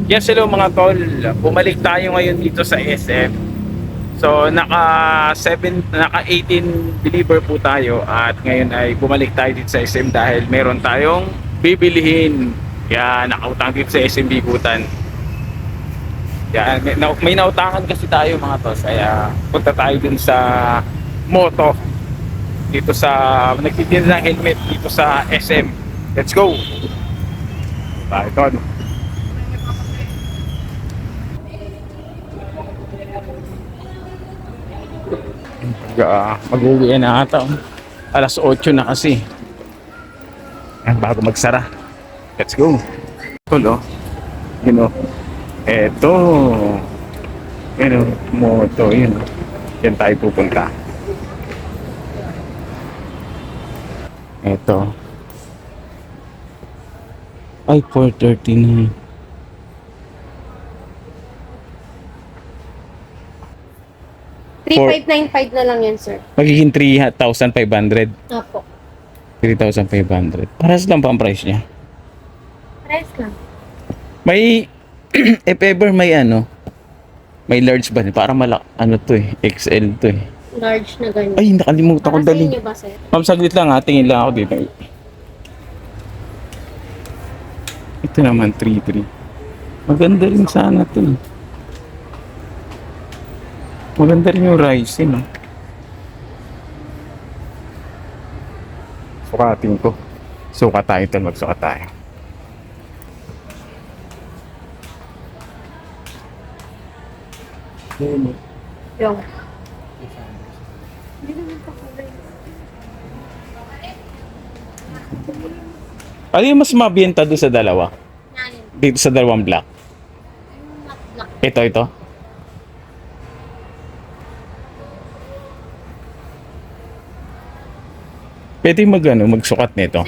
Yes, hello mga tol. Bumalik tayo ngayon dito sa SM. So, naka 18 believer po tayo at ngayon ay bumalik tayo dito sa SM dahil meron tayong bibilihin. Kaya nakautang dito sa SM Bikutan. Yan, may nautangan kasi tayo mga tol. Kaya punta tayo dun sa Moto. Dito sa nagtitinda ng helmet dito sa SM. Let's go. Bye, tol. Mag-uwi na ata. Alas 8 na kasi. Yan, bago magsara. Let's go. Tol, oh. Yun, oh. Eto. Yun, oh. Moto. Yun, oh. Yan tayo pupunta. Eto. Ay, 4:30 na. 3595 na lang yan, sir. Magiging 3,500. Opo. 3,500. Paras lang pa ang price niya. Price lang. May, if ever may ano, may large ba? Parang ano to eh, XL to eh. Large na ganyan. Ay, nakalimutan ko Para sa dali. inyo ba, sir? Ma'am, saglit lang ha. Tingin lang ako dito. Ito naman, 3,300. Maganda rin sana to eh. Maganda rin yung Ryzen, no? Sukatin ko. Sukat tayo ito. Magsukat tayo. Yung. Ano yung mas mabenta doon sa dalawa? Dito sa dalawang black. Ito. Pwede magsukat nito.